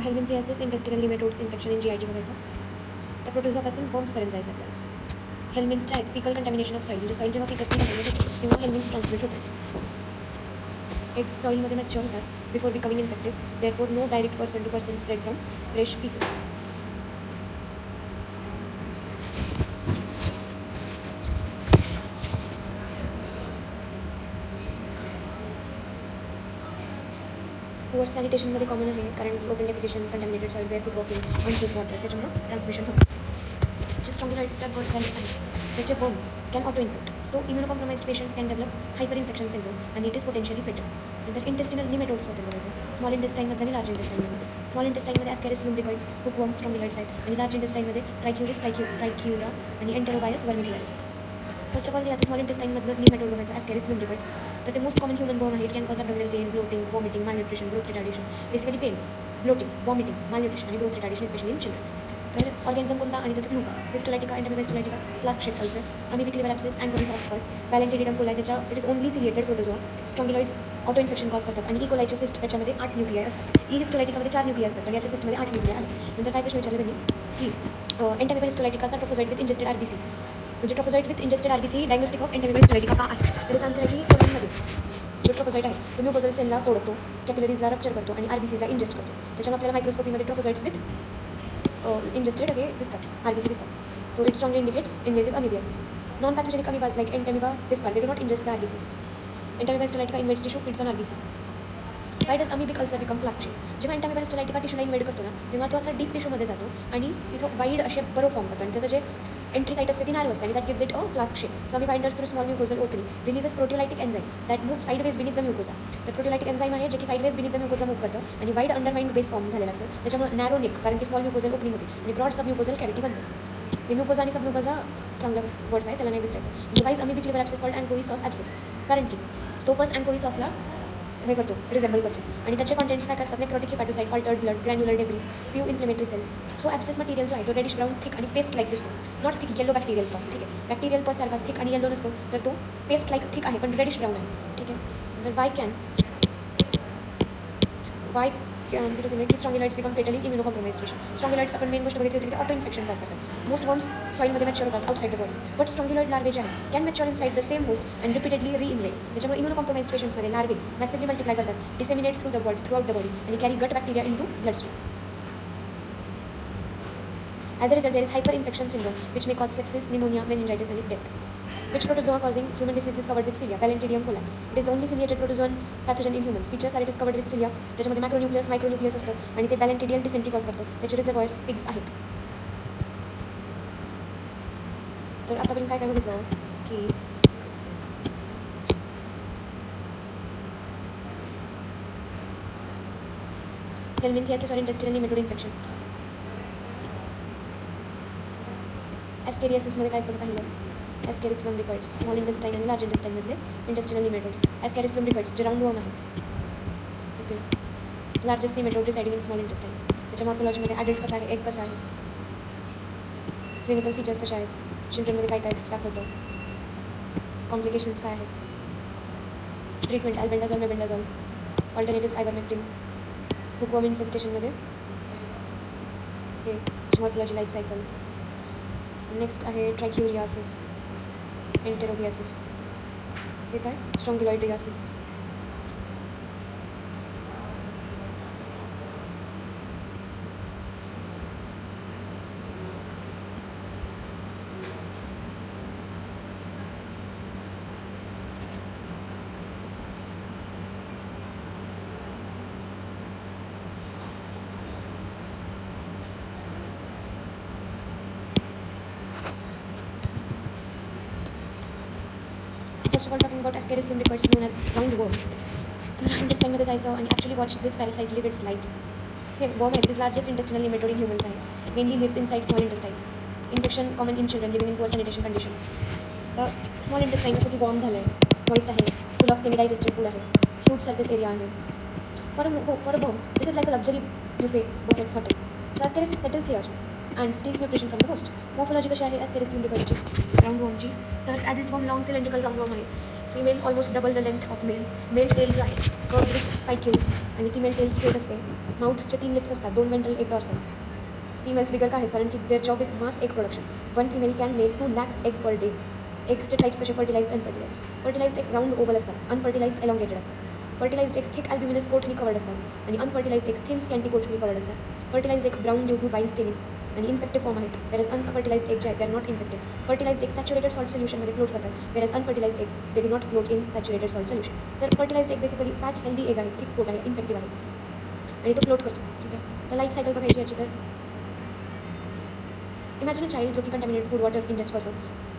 Helminthiasis intestinal nematodes infection in GIT बघायचं. त्या प्रोटोझोआपासून वर्म्सपर्यंत जायचं आपल्याला. हेल्मिन्सच्या आहेत फिकल कंटॅमिनेशन ऑफ सॉईल, म्हणजे सॉईल जेव्हा फिकसली कंटॅमिनेट होते तेव्हा हेल्मिन्स ट्रान्समिट होते. एग्स सॉईलमध्ये मॅच्युअर होतात before becoming infected, therefore no direct person to person spread from fresh pieces. Poor सॅनिटेशनमध्ये कॉमन आहे, कारण की open defecation, contaminated soil, barefoot walking, unsafe water, त्याच्यामुळे ट्रान्समिशन होतं. जे स्ट्रॉन्गिलॉइड्स टॅब गॉट व्हॅल्यू आहे त्याचे burn can auto infect. So immunocompromise patients can develop hyper infection syndrome आणि इट इज पोटेन्शियली फेटल. नंतर इंटेस्टिनल निमेटोड्स होते बघायचं. Small इंटेस्टाईनमध्ये आणि लार्ज इंटेस्टाईनमध्ये. स्मॉल इंटेस्टाईनमध्ये ॲस्कॅरिस लुम्ब्रिकॉइड्स, हुकवॉर्म, स्ट्रॉन्गिलॉइड्स आहेत आणि लार्ज इंटेस्टाईनमध्ये ट्रायक्युरा आणि enterobius vermicularis. First of all आता स्मॉल इंटेस्टाईनमधलं निमेटोड बघायचं ॲस्कॅरिस लुम्ब्रिकॉइड्स. तर ते मोस्ट कॉमन ह्युमन बर्न आहे. It can cause abdominal pain, bloating, vomiting, malnutrition, growth retardation. Basically pen, bloating, vomiting, malnutrition आणि growth retardation specially in children. तर organism कोणता आणि त्याचं क्लू का? Histolytica, Entamoeba, flask shape ulcer, amoebic liver abscess, अँकोरिस ऑस्पस, Balantidium coli, त्याच्या it is only ciliated protozoa. Strongyloides auto infection cause करतात आणि इकोलायचे सिस्ट त्याच्यामध्ये 8 न्यूक्लियाय असतात. हिस्टोलायटिकामध्ये 4 न्यूक्लियाय असतात, पण याच्या सिस्टमध्ये 8 न्यूक्लियाय आहेत. नंतर काय प्रश्न विचारले त्यांनी की एंटामिबा हिस्टोलायटिकाचा ट्रोफोझॉइट विथ इंजेस्टेड RBC, म्हणजे trophozoite with ingested RBC diagnostic of entamoeba histolytica का आहे? तर त्याचा आन्सर आहे की कोलॉनमध्ये जो ट्रोफोझॉइट आहे तो म्युकोझल सेलला तोडतो, कॅपिलरीजला रप्चर करतो आणि RBCला इंजेस्ट करतो. त्याच्यामुळे आपल्याला मायक्रोस्कोपीमध्ये ट्रोफोझॉइट्स विथ इंजेस्टेड हे दिसतात, RBC दिसतात. So it strongly indicates invasive amoebiasis. Non pathogenic amoebas like entamoeba dispar they do not ingest the RBCs. Entamoeba histolytica invades tissue, feeds on RBC. Why does amoebic ulcer become flask shape? जेव्हा entamoeba हिस्टोलायटिका टिश्यूला invade करतो ना, तेव्हा तो असा deep टिश्यूमध्ये जातो आणि तिथं वाईड असे बरो फॉर्म करतो आणि त्याचं जे एंट्री साईट असते ती नॅरो असते आणि that gives it a flask shape. So amoeba enters through small mucosal opening, releases proteolytic enzyme that move sideways beneath the mucosa. तर प्रोटियोलायटिक एन्झाईम आहे जे की sideways beneath the mucosa move करतं आणि वाईड अंडरमाइंड बेस फॉर्म झालेला असतो. त्याच्यामुळे narrow neck, कारण की स्मॉल म्युकोझल ओपनिंग होते आणि ब्रॉड सब म्युकोझल कॅव्हिटी बनते. हे म्युकोझा आणि सब म्युकोझा चांगलं वर्ड्स आहे, त्याला नाही विसरायचं. Device अमिबिक liver abscess called अँकोइसॉस abscess, कारण की तो बस अँकोइसॉसला हे करतो, रिझेंबल करतो आणि त्याचे कॉन्टेंट्स काय असतात? Necrotic hepatocyte, altered blood, granular debris, few inflammatory cells. So abscess material जो आहे तो रेडिश ब्राऊन, थिक आणि पेस्ट लाईक दिसतो. Not thick yellow bacterial pus, ठीक आहे. बॅक्टेरियल पस सारखा थिक आणि येलो नसतो, तर तो पेस्ट लाईक थिक आहे पण रेडिश ब्राऊन आहे, ठीक आहे. तर वाय आन्सर दिले की strongyloides become fatal in immunocompromised patient. Strongyloides आपण मेन गोष्ट बघितली होती की ऑटो इन्फेक्शन कॉज करतात. मोस्ट वर्म्स सॉईलमध्ये मॅच्युअर होतात outside the body, but strongyloid larvae जे आहेत can mature inside the same host and repeatedly reinvade. त्याच्यामुळे इम्युनोकॉम्प्रोमाइज्ड पेशंट्समध्ये लार्वे मॅसिवली मल्टिप्लाय करतात, disseminate throughout the body आणि carry gut bacteria into bloodstream. As a result, there is hyperinfection syndrome, which may cause sepsis, pneumonia, meningitis, and death. Which protozoa causing human disease is covered with cilia? Palentidium coli. It is the only ciliated protozoan pathogen in humans. Features are it is covered with cilia. त्याच्यामध्ये मायक्रोन्यूक्लियस असतो आणि ते पॅलेंटिडियल dysentery cause करतो. त्याचे रिझर्वॉयर्स pigs आहेत. तर आतापर्यंत काय काय बघितलं की हेल्मिंथियासिस और इंटेस्टिनल निमेटोड इन्फेक्शन. ॲस्केरियासिसमध्ये काय पाहिलं? ॲस्कॅरिस लुम्ब्रिकॉइड्स, स्मॉल इंटेस्टाईन आणि लार्ज इंटेस्टाईनमधले इंटेस्टिनल निमेटोड्स. ॲस्कॅरिस लुम्ब्रिकॉइड्स जे राऊंड वर्म आहे, okay. Largest nematode residing in small intestine. त्याच्या मॉर्फोलॉजीमध्ये ॲडल्ट कसा आहे, एग कसा आहे, क्लिनिकल फीचर्स कशा आहेत, चिल्ड्रनमध्ये काय काय दाखवतं, कॉम्प्लिकेशन्स काय आहेत, ट्रीटमेंट अल्बेंडाझॉल, मेबेंडाझॉल, ऑल्टरनेटिव्स आयबरमेक्टिन, हुकवर्म इन्फेस्टेशनमध्ये हे त्याची मॉर्फोलॉजी, लाईफ सायकल. नेक्स्ट आहे ट्रायक्युरियासिस, एंटेरोबियासिस, हे काय strongyloidiasis. First of all talking about ascaris lumbricoides known as roundworm. तर इंटेस्टाईनमध्ये जायचं आणि actually watch this parasite live its life. हे वर्म आहे, it is largest intestinal nematode in humans आहे. Mainly lives inside small intestine. Infection common in children living in poor sanitation condition. तर small intestine जसं की warm झालं आहे, moist आहे, full of semi digested food आहे, huge surface area आहे. For a worm this is like a luxury buffet hotel. So Ascaris settles here and steals nutrition from the host. Morphology कशी आहे Ascaris लुम्ब्रिकॉइडची, round वर्मची? तर adult worm long cylindrical round वर्म आहे. Female almost double the length of male. Male tail जो आहे curve with स्पाइक्युल्स आणि female tail straight असते. माउथचे 3 लिप्स असतात, 2 वेंट्रल 1 डॉर्सल. फिमेल्स बिगर का आहेत कारण की their job is mass egg production. 1 female can lay 2 lakh eggs per day. एग्सचे टाईप्स कसे फर्टिलाइज्ड अनफर्टिलाइज्ड. फर्टिलाइज्ड एक राऊंड ओव्हल असतात, अनफर्टिलाइज्ड एलॉंगेटेड असतात. फर्टिलाइज्ड एक थिक अल्ब्युमिनस कोटनी कवर्ड असतात आणि अनफर्टिलाइज्ड एक थिन स्कॅन्टी कोटनी कवर्ड असतात. फर्टिलाइज्ड एक brown due to bile staining आणि इन्फेक्टिव्ह फॉर्म आहेत, वेरस अनफर्टिलाइज्ड एक जे आहेत ते आर नॉट इन्फेक्टेड. फर्टिलाइज्ड एक सॅच्युरेटेड सॉल्ट सोल्युशनमध्ये फ्लोट करतात, वेरस अनफर्टिलाइज्ड एक दे do not float in saturated salt solution. तर फर्टिलाइज्ड एक बेसिकली फॅट हेल्दी एग आहे, थिक कोट आहे, इन्फेक्टिव्ह आहे आणि तो फ्लोट करतो. ठीक आहे. तर लाईफ सायकल बघायची याची तर इमॅजिन अ चाइल्ड जो की कंटॅमिनेटेड फूड वॉटर इंजेस्ट करतो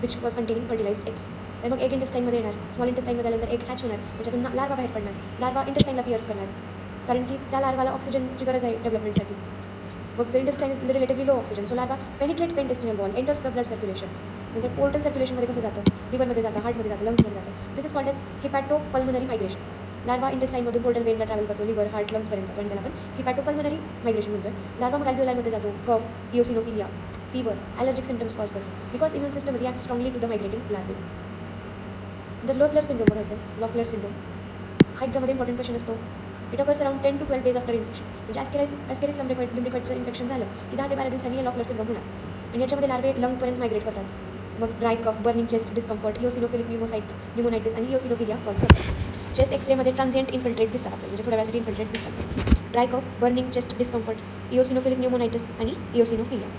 which was containing fertilised eggs. तर मग एग इंटेस्टाईनमध्ये येणार, स्मॉल इंटेस्टाईनमध्ये आल्यानंतर एग हॅच होणार, त्याच्यातून लार्वा बाहेर पडणार. लार्वा इंटेस्टाईनला पिअर्स करणार कारण की त्या लार्वाला ऑक्सिजनची गरज आहे डेव्हलपमेंटसाठी. मग the intestine is relatively low oxygen, so larva penetrates the intestinal wall, enters the blood circulation. नंतर पोर्टल सर्क्युलेशनमध्ये कसं जातं, लिव्हरमध्ये जातं, हार्टमध्ये जातं, लंग्समध्ये जातं. This is called as hepatopulmonary migration. Larva इंटेस्टाईनमधून पोर्टल वेनला ट्रॅव्हल करतो, लिव्हर, हार्ट, लंग्सपर्यंत, पण त्याला आपण हिपॅटोपल्मनरी मायग्रेशन म्हणतो. लार्वा मग अल्व्हिओलायमध्ये जातो, cough, eosinophilia, fever, allergic symptoms cause करतो because immune system react strongly to the migrating larvae. नंतर लोफ्लर सिंड्रोम बघायचं. लोफ्लर सिंड्रोम हा एक्झाममध्ये इम्पॉर्टंट क्वेश्चन असतो. It occurs around 10 to 12 days after infection. म्हणजे ॲस्केरिस लिम्ब्रिकॉइडचं इन्फेक्शन झालं की 10 ते 12 दिवसांनी हे लोफ्लर सिंड्रोम होणार आणि याच्यामध्ये लार्वे लंगपर्यंत मायग्रेट करतात. मग dry cough, burning chest discomfort, eosinophilic pneumonitis आणि इओसिनोफिलिया कॉज करतात. चेस्ट एक्सरेमध्ये ट्रान्झिएंट इन्फिल्ट्रेट दिसतात आपल्याला, म्हणजे थोड्या वेळासाठी इन्फिल्ट्रेट दिसतात. Dry cough, burning chest discomfort, eosinophilic pneumonitis आणि इओसिनोफिलिया.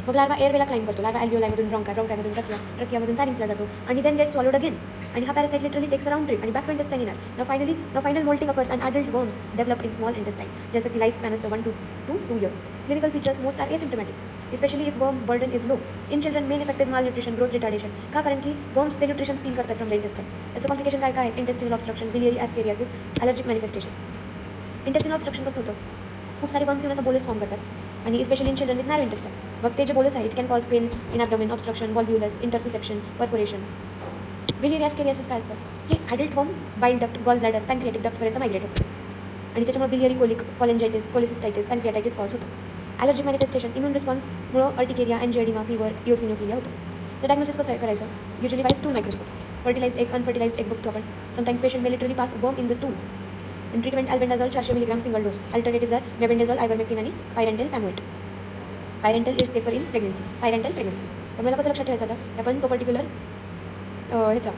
मग लार्वा एअरवेला क्लाइम करतो. लार्वा अल्व्हिओलायमधून ब्रॉन्कायमधून ट्रकियामधून फॅरिंग्सला जातो आणि देन गेट स्वॉलोड अगेन. आणि हा parasite literally takes round trip आणि बॅक टू इंटेस्टाईन येणार. Final moulting occurs and adult worms develop in small intestine. जसं की लाईफ स्पॅन असतं 1 to 2 years. Clinical features most are asymptomatic specially if worm burden is low. In children main effect is malnutrition, growth retardation. का कारण की worms ते nutrition steal करतात from the intestine. याचं complication काय आहेत, intestinal obstruction, biliary ascariasis, allergic manifestations. Intestinal obstruction कसं होतं, खूप सारे वर्म्स येऊन असं बोलेस फॉर्म करतात आणि specially in children with narrow intestine. मग ते जे बोलेस आहे it can cause pain in abdomen, obstruction, volvulus, intussusception, perforation. Biliary ascariasis काय असतं की adult worm bile duct, gall bladder, pancreatic डक्टपर्यंत मायग्रेट होतं आणि त्याच्यामुळे biliary colic, cholangitis, cholecystitis, pancreatitis cause होतं. ॲलर्जिक मॅनिफेस्टेशन, इम्युन रिस्पॉन्समुळं अर्टिकेरिया, एंजिओडिमा, फीवर, इओसिनोफिलिया होतं. तर डायग्नोसिस कसं करायचं, usually by stool microscope. Fertilized egg, unfertilized egg बघतो आपण. Sometimes patient may literally pass worm in the stool. In treatment albendazole 400 mg single dose. Alternatives are mebendazole, ivermectin आणि pyrantel pamoate. Pyrantel is safer in pregnancy. तर मला कसं लक्षात ठेवायचं आता, आपण तो पर्टिक्युलर ह्याचा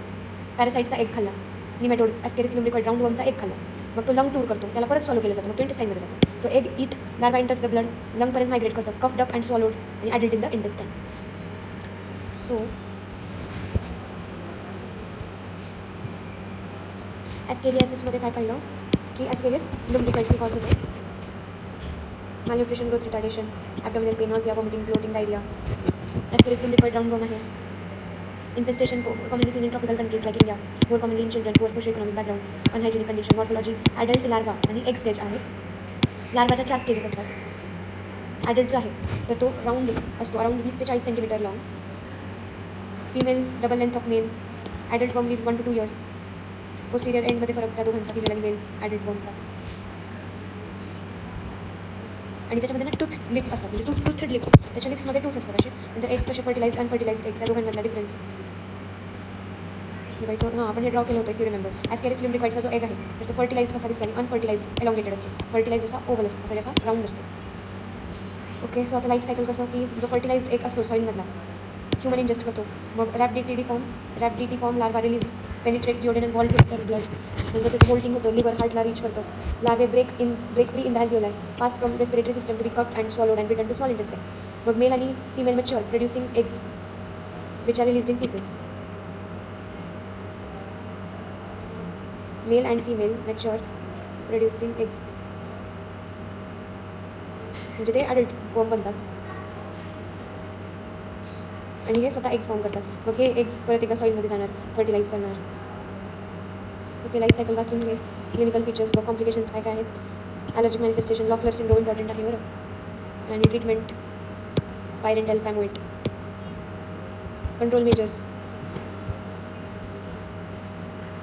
पॅरासाईटचा एग खाल्ला, निमॅटोड ॲस्केरिस लिम्ब्रिकॉइड राऊंड वर्मचा एग खाल्ला, मग तो लंग टूर करतो, त्याला परत सॉलो केलं जातं, मग तो इंटेस्टाईनमध्ये जातो. So egg it, larva enters the blood, लंगपर्यंत मायग्रेट करतो, कफ्ड अप अँड स्वॉलोड आणि adult in the intestine. So ॲस्केरियासिसमध्ये काय पाहिलं की ॲस्केरिस लिम्ब्रिकॉइड्सने कॉज होतो. malnutrition, growth retardation, abdominal pain, nausea, vomiting, bloating, diarrhea. Ascaris limbroid round worm आहे. Infestation commonly seen in tropical countries like India, more commonly in children, poor socioeconomic background, unhygienic condition. Morphology, adult larva आणि egg stage आहेत. लार्वाच्या 4 stages असतात. Adult जो आहे तर तो round असतो, around 20 ते 40 centimetre long. Female double length of male. Adult worm lives 1 to 2 years. Posterior एंडमध्ये फरक त्या दोघांचा, फिमेल आणि मेल ॲडल्ट वर्मचा. आणि त्याच्यामध्ये ना टूथ लिप असतात, म्हणजे टूथेड लिप्स, त्याच्या लिप्समध्ये टूथ असतात असे. नंतर एग्स कसे फर्टिलाइज्ड, अनफर्टिलाइज्ड एग, त्या दोघांमधला डिफरन्स. बाई तो आपण हे ड्रॉ केलं होतं, इफ यू रिमेंबर. ॲस्केरिस लिम्ब्रिकॉइडचा जो एग आहे तर तो फर्टिलाइज्ड कसा दिसतो आणि अनफर्टिलाइज्ड एलॉंगेटेड असतो. फर्टिलाइज्ड असा ओव्हल असतो, असा असा राऊंड असतो. ओके, सो आता लाईफ सायकल कसं की जो फर्टिलाइज्ड एग असतो सॉईलमधला, ह्युमन इंजेस्ट करतो. मग rhabditiform larva released, penetrates duodenal wall to blood. नंतर त्याचं बोल्टिंग होतं, लिव्हर, हार्टला रीच करतो. Larvae break free in the alveoli, pass from respiratory system to be coughed and swallowed and return to small intestine. मग male आणि female mature producing eggs which are released in pieces. Male and female mature producing eggs, म्हणजे ते adult वर्म बनतात आणि हे स्वतः eggs form करतात. मग हे एग्स परत एकदा सॉईलमध्ये जाणार, फर्टिलाइज करणार. ओके, लाईफ सायकल वाचून घे. क्लिनिकल फीचर्स व कॉम्प्लिकेशन्स काय काय आहेत. Allergic manifestation, Loeffler syndrome important आहे बरं. आणि treatment pyrantel pamoate. Control measures,